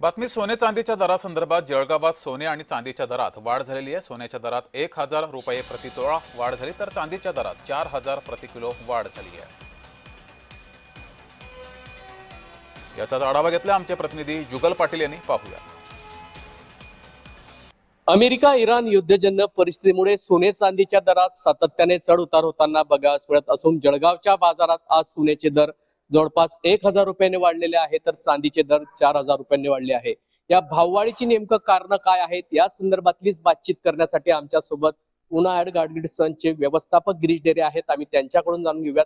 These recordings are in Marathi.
बातमी सोने चांदीच्या दरासंदर्भात जळगावात सोने आणि चांदीच्या दरात वाढ झालेली आहे। सोन्याच्या दरात 1000 रुपये प्रति तोळा वाढ झाली तर चांदीच्या दरात 4000 प्रति किलो वाढ झाली आहे। याचाच आढावा घेतला आमचे प्रतिनिधी जुगल पाटील यांनी। पाहूया। अमेरिका इराण युद्धजन्य परिस्थितीमुळे सोने चांदीच्या दरात सातत्याने चढ उतार होताना बघायला मिळत असून जळगावच्या बाजारात आज सोन्याचे दर जवळपास 1000 रुपयांनी वाढलेले आहे तर चांदीचे दर 4000 रुपयांनी वाढले आहे। या भाववाढीची नेमकं कारण काय आहेत या संदर्भातलीच बातचीत करण्यासाठी आमच्या सोबत पुना ॲड गाडगिडसनचे व्यवस्थापक गिरीश डेरे आहेत। आम्ही त्यांच्याकडून जाणून घेऊयात।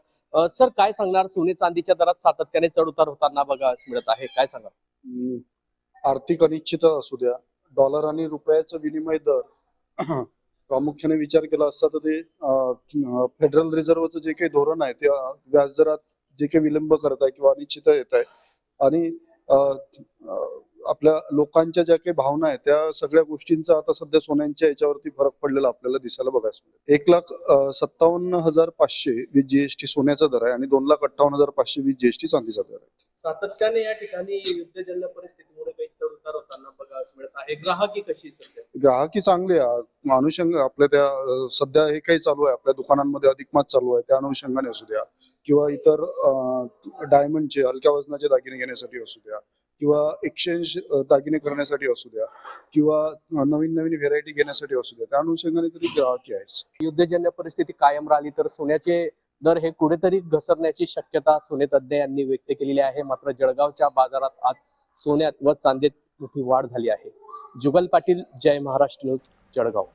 सर, काय सांगणार, सोने चांदीच्या दरात सातत्याने चढ उतार होताना बघायला मिळत आहे, काय सांगा? आर्थिक अनिश्चितता असू द्या, डॉलर आणि रुपयाचा विनिमय दर प्रामुख्याने विचार केला असता तर ते फेडरल रिझर्व्हचं जे काही धोरण आहे ते व्याजदरात जे काही विलंब करत आहे किंवा अनिश्चितता येत आहे आणि आपल्या लोकांच्या ज्या काही भावना आहेत त्या सगळ्या गोष्टींचा आता सध्या सोन्यांच्या याच्यावरती फरक पडलेला आपल्याला दिसायला बघायला मिळेल। 1,57,500 विथ जीएसटी सोन्याचा दर आहे आणि 2,58,500 विथ जीएसटी चांदीचा दर आहे। सातत्याने या ठिकाणी युद्धजन्य परिस्थितीमुळे काही चढ उतार होताना बघायला मिळत आहे। ग्राहकी कशी सध्या? ग्राहकी चांगली आहे। अनुषंग आपल्या त्या सध्या हे काही चालू आहे आपल्या दुकानांमध्ये अधिक मास चालू आहे त्या अनुषंगाने असू द्या किंवा इतर डायमंडचे हलक्या वजनाचे दागिने घेण्यासाठी असू द्या किंवा एक्सचेंज दागिने करण्यासाठी असू द्या किंवा नवीन नवीन व्हेरायटी घेण्यासाठी असू द्या त्या अनुषंगाने तरी ग्राहकी आहे। युद्धजन्य परिस्थिती कायम राहिली तर सोन्याचे दर हे कुठेतरी घसरण्याची शक्यता सोने तज्ञ यांनी व्यक्त केलेली आहे। मात्र जळगावच्या बाजारात आज सोन्यात व चांदीत मोठी वाढ झाली आहे। जुगल पाटील, जय महाराष्ट्र न्यूज, जळगाव।